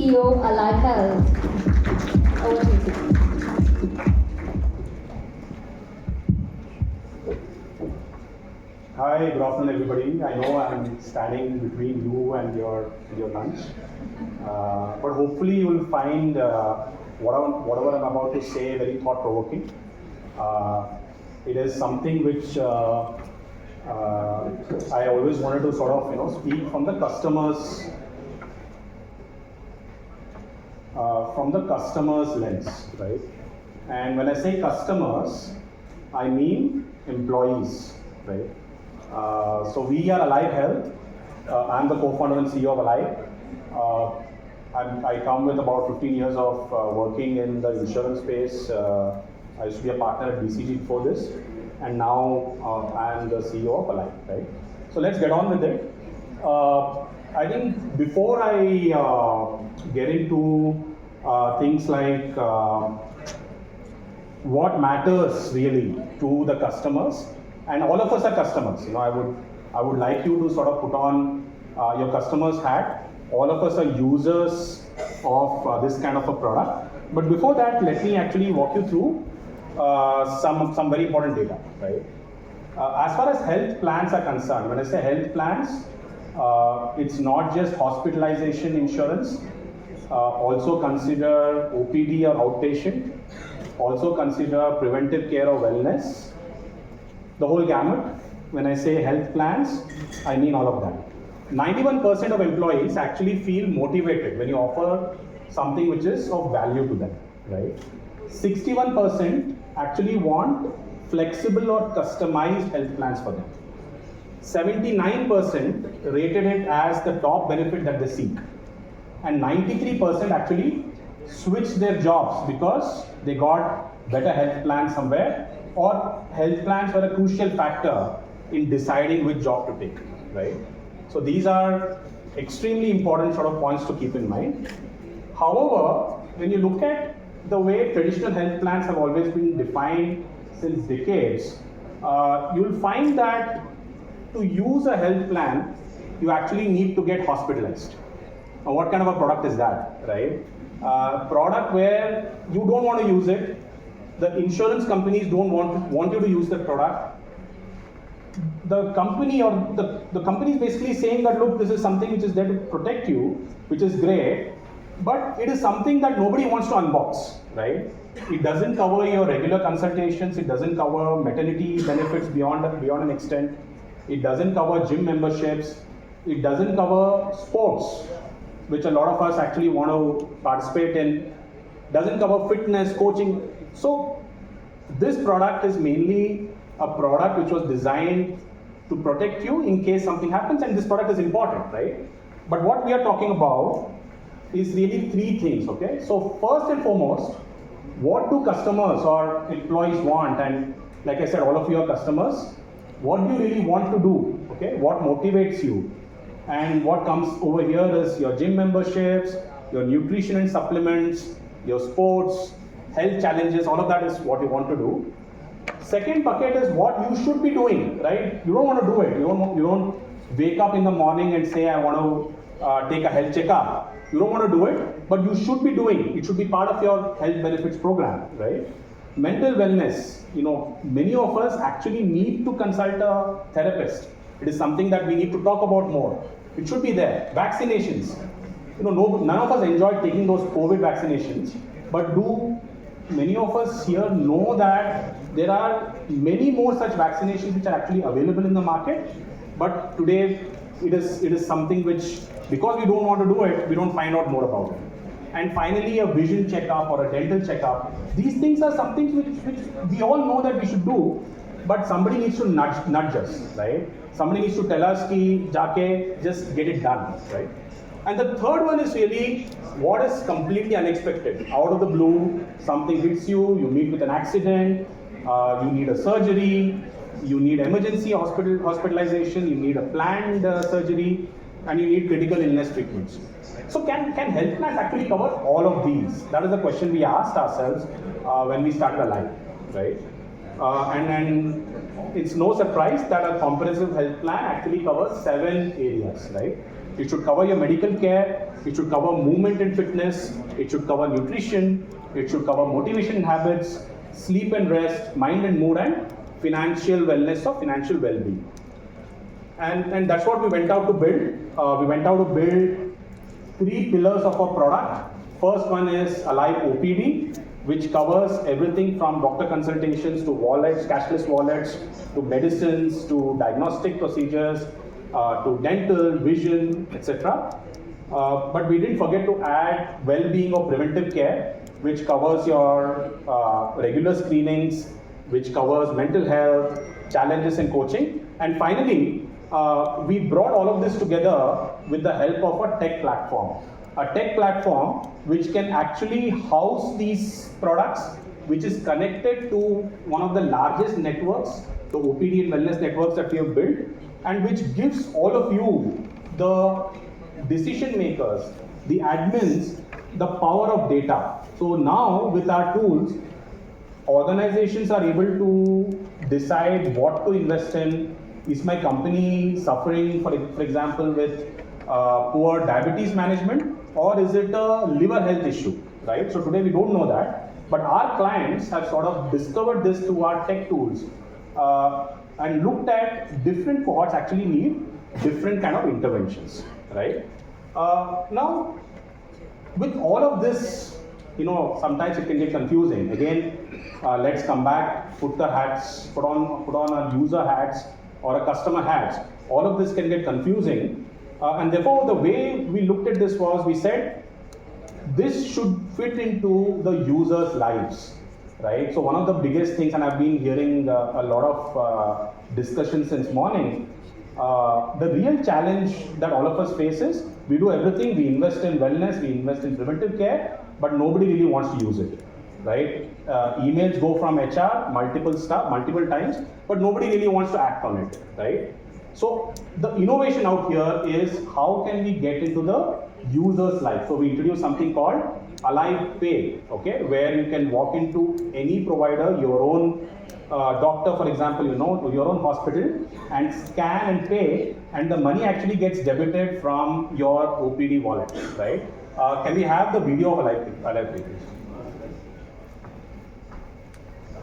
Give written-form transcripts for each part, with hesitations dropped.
CEO of Alyve Health. Over to you. Hi, good afternoon, everybody. I know I'm standing between you and your lunch, but hopefully you will find whatever I'm about to say very thought-provoking. It is something which I always wanted to sort of speak from the customer's lens, right? And when I say customers, I mean employees, right? So we are Alyve Health. I'm the co-founder and CEO of Alyve. I come with about 15 years of working in the insurance space. I used to be a partner at BCG before this, and now I am the CEO of Alyve, right? So let's get on with it. I think before I get into things like what matters really to the customers, and all of us are customers. I would like you to sort of put on your customer's hat. All of us are users of this kind of a product. But before that, let me actually walk you through some very important data, right? As far as health plans are concerned, when I say health plans, it's not just hospitalization insurance. Also consider OPD or outpatient. Also consider preventive care or wellness. The whole gamut. When I say health plans, I mean all of that. 91% of employees actually feel motivated when you offer something which is of value to them, right? 61% actually want flexible or customized health plans for them. 79% rated it as the top benefit that they seek. And 93% actually switched their jobs because they got better health plans somewhere, or health plans were a crucial factor in deciding which job to take, right? So these are extremely important sort of points to keep in mind. However, when you look at the way traditional health plans have always been defined since decades, you'll find that to use a health plan, you actually need to get hospitalized. Now, what kind of a product is that, right? Product where you don't want to use it, the insurance companies don't want you to use the product. The company or the company is basically saying that, look, this is something which is there to protect you, which is great, but it is something that nobody wants to unbox, right? It doesn't cover your regular consultations, it doesn't cover maternity benefits beyond an extent, it doesn't cover gym memberships, it doesn't cover sports, which a lot of us actually want to participate in, doesn't cover fitness, coaching. So this product is mainly a product which was designed to protect you in case something happens, and this product is important, right? But what we are talking about is really three things, okay? So first and foremost, what do customers or employees want? And like I said, all of you are customers. What do you really want to do, okay? What motivates you? And what comes over here is your gym memberships, your nutrition and supplements, your sports, health challenges, all of that is what you want to do. Second bucket is what you should be doing, right? You don't want to do it. You don't wake up in the morning and say, I want to take a health checkup. You don't want to do it, but you should be doing. It should be part of your health benefits program, right? Mental wellness, many of us actually need to consult a therapist. It is something that we need to talk about more. It should be there. Vaccinations. None of us enjoyed taking those COVID vaccinations, but do many of us here know that there are many more such vaccinations which are actually available in the market, but today it is something which, because we don't want to do it, we don't find out more about it. And finally, a vision checkup or a dental checkup. These things are something which we all know that we should do, but somebody needs to nudge us, right? Somebody needs to tell us ki jaake just get it done, right? And the third one is really what is completely unexpected. Out of the blue, something hits you, you meet with an accident, you need a surgery, you need emergency hospitalization, you need a planned surgery, and you need critical illness treatments. So can health plans actually cover all of these? That is the question we asked ourselves when we started Alyve, right? And it's no surprise that a comprehensive health plan actually covers 7 areas, right? It should cover your medical care, it should cover movement and fitness, it should cover nutrition, it should cover motivation habits, sleep and rest, mind and mood, and financial wellness or financial well-being. And that's what we went out to build. We went out to build 3 pillars of our product. First one is Alyve OPD, which covers everything from doctor consultations to wallets, cashless wallets, to medicines, to diagnostic procedures, to dental, vision, etc. But we didn't forget to add well-being or preventive care, which covers your regular screenings, which covers mental health, challenges in coaching. And finally, we brought all of this together with the help of a tech platform. A tech platform which can actually house these products, which is connected to one of the largest networks, the OPD and wellness networks that we have built, and which gives all of you, the decision makers, the admins, the power of data. So now with our tools, organizations are able to decide what to invest in. Is my company suffering, for example, with poor diabetes management, or is it a liver health issue, right? So today we don't know that, but our clients have sort of discovered this through our tech tools and looked at different cohorts actually need different kind of interventions, right? Now, with all of this, sometimes it can get confusing. Again, let's come back, put on our user hats or a customer hats. All of this can get confusing. And therefore, the way we looked at this was, we said, this should fit into the users' lives, right? So one of the biggest things, and I've been hearing a lot of discussion since morning, the real challenge that all of us face is, we do everything, we invest in wellness, we invest in preventive care, but nobody really wants to use it, right? Emails go from HR, multiple times, but nobody really wants to act on it, right? So the innovation out here is, how can we get into the user's life? So we introduced something called Alyve Pay, okay, where you can walk into any provider, your own doctor, for example, your own hospital, and scan and pay, and the money actually gets debited from your OPD wallet, right? Can we have the video of Alyve Pay, please?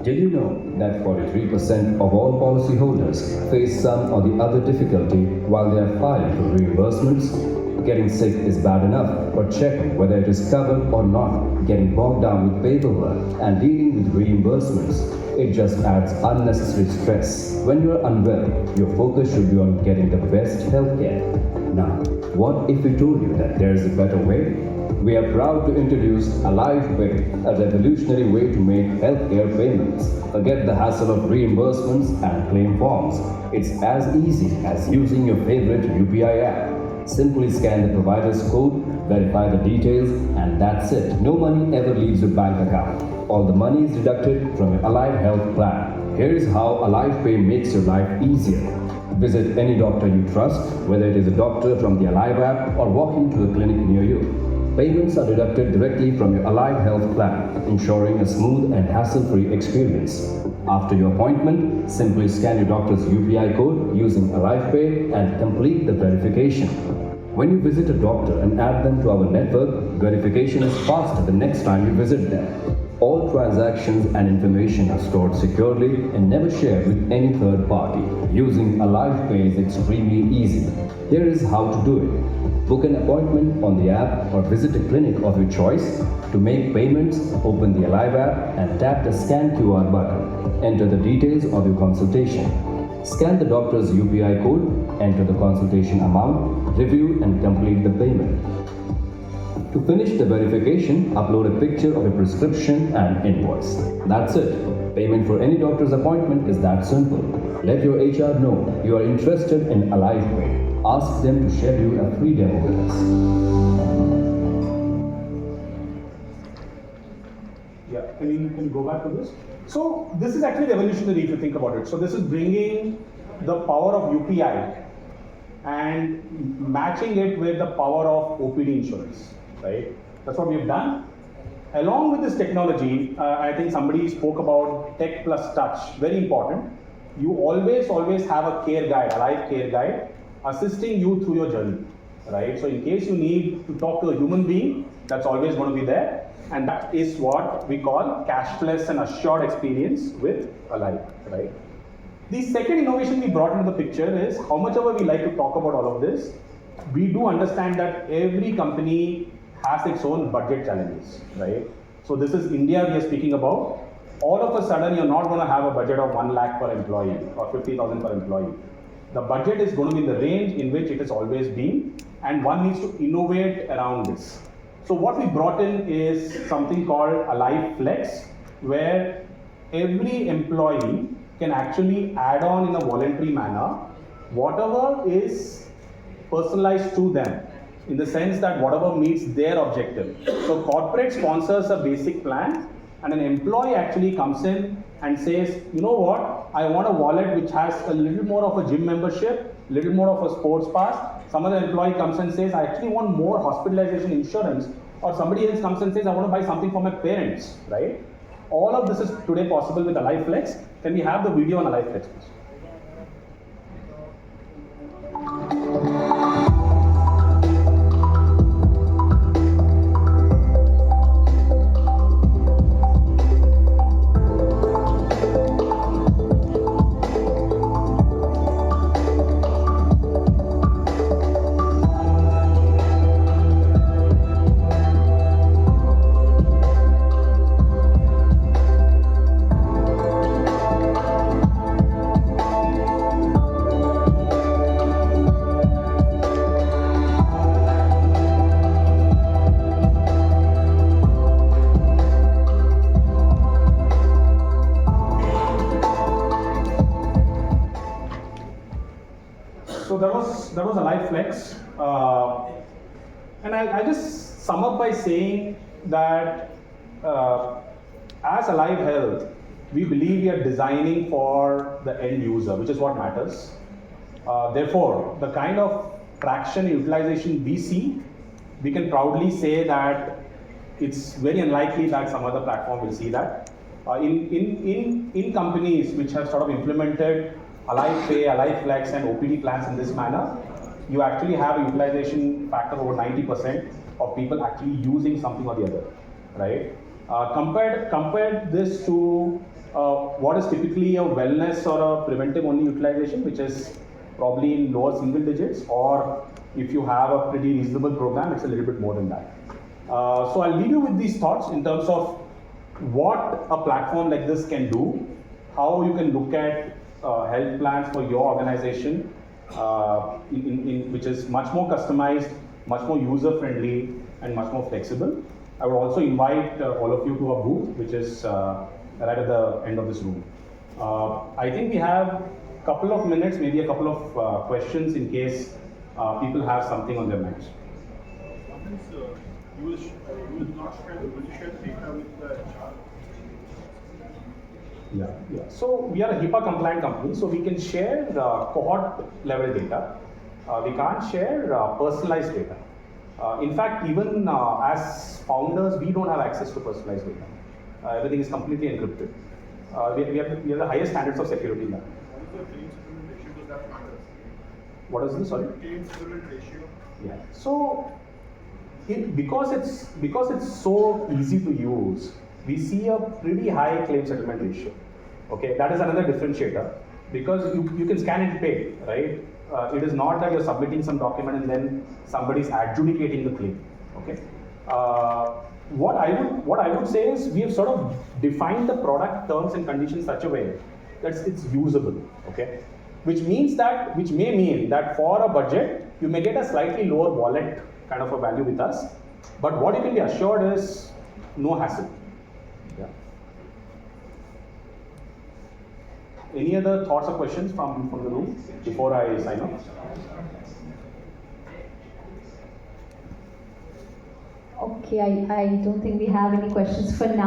Did you know that 43% of all policyholders face some or the other difficulty while they are filing for reimbursements? Getting sick is bad enough, but checking whether it is covered or not, getting bogged down with paperwork, and dealing with reimbursements, it just adds unnecessary stress. When you are unwell, your focus should be on getting the best healthcare. Now, what if we told you that there is a better way? We are proud to introduce Alyve Pay, a revolutionary way to make healthcare payments. Forget the hassle of reimbursements and claim forms. It's as easy as using your favorite UPI app. Simply scan the provider's code, verify the details, and that's it. No money ever leaves your bank account. All the money is deducted from your Alyve Health plan. Here is how Alyve Pay makes your life easier. Visit any doctor you trust, whether it is a doctor from the Alyve app or walk into a clinic near you. Payments are deducted directly from your Alyve Health plan, ensuring a smooth and hassle-free experience. After your appointment, simply scan your doctor's UPI code using Alyve Pay and complete the verification. When you visit a doctor and add them to our network, verification is faster the next time you visit them. All transactions and information are stored securely and never shared with any third party. Using Alyve Pay is extremely easy. Here is how to do it. Book an appointment on the app or visit a clinic of your choice. To make payments, open the Alyve app and tap the Scan QR button. Enter the details of your consultation. Scan the doctor's UPI code, enter the consultation amount, review and complete the payment. To finish the verification, upload a picture of a prescription and invoice. That's it. Payment for any doctor's appointment is that simple. Let your HR know you are interested in Alyve Pay. Ask them to schedule a free demo with us. Yeah, can you go back to this? So this is actually revolutionary if you think about it. So this is bringing the power of UPI and matching it with the power of OPD insurance, right? That's what we've done. Along with this technology, I think somebody spoke about tech plus touch, very important. You always have a care guide, a live care guide, assisting you through your journey. right? So in case you need to talk to a human being, that's always going to be there. And that is what we call cashless and assured experience with Alyve, right? The second innovation we brought into the picture is, how much ever we like to talk about all of this, we do understand that every company has its own budget challenges, right? So this is India we are speaking about. All of a sudden, you're not going to have a budget of 1 lakh per employee or 50,000 per employee. The budget is going to be in the range in which it has always been, and one needs to innovate around this. So what we brought in is something called Alyve Flex, where every employee can actually add on in a voluntary manner whatever is personalized to them, in the sense that whatever meets their objective. So corporate sponsors a basic plan, and an employee actually comes in and says, you know what, I want a wallet which has a little more of a gym membership, little more of a sports pass. Some other employee comes and says, I actually want more hospitalization insurance, or somebody else comes and says, I want to buy something for my parents, right? All of this is today possible with Alyve Flex. Can we have the video on Alyve Flex, please? So that was Alyve Flex, and I'll just sum up by saying that as Alyve Health, we believe we are designing for the end user, which is what matters. Therefore, the kind of traction utilization we see, we can proudly say that it's very unlikely that some other platform will see that. In companies which have sort of implemented Alyve Pay, Alyve Flex, and OPD plans in this manner, you actually have a utilization factor over 90% of people actually using something or the other, right? Compared this to what is typically a wellness or a preventive only utilization, which is probably in lower single digits, or if you have a pretty reasonable program, it's a little bit more than that. So I'll leave you with these thoughts in terms of what a platform like this can do, how you can look at health plans for your organization, which is much more customized, much more user-friendly, and much more flexible. I would also invite all of you to a booth, which is right at the end of this room. I think we have a couple of minutes, maybe a couple of questions in case people have something on their minds. You will not share the data with the HR. Yeah. So we are a HIPAA compliant company, so we can share cohort level data. We can't share personalized data. In fact, even as founders, we don't have access to personalized data. Everything is completely encrypted. We have the highest standards of security now. What is the sorry? Claim settlement ratio. Yeah. So because it's so easy to use, we see a pretty high claim settlement ratio. Okay, that is another differentiator, because you can scan and pay, right? It is not that you're submitting some document and then somebody's adjudicating the claim. Okay. What I would say is we have sort of defined the product terms and conditions such a way that it's usable. Okay, which may mean that for a budget you may get a slightly lower wallet kind of a value with us, but what you can be assured is no hassle. Yeah. Any other thoughts or questions from the room before I sign off? Okay, I don't think we have any questions for now.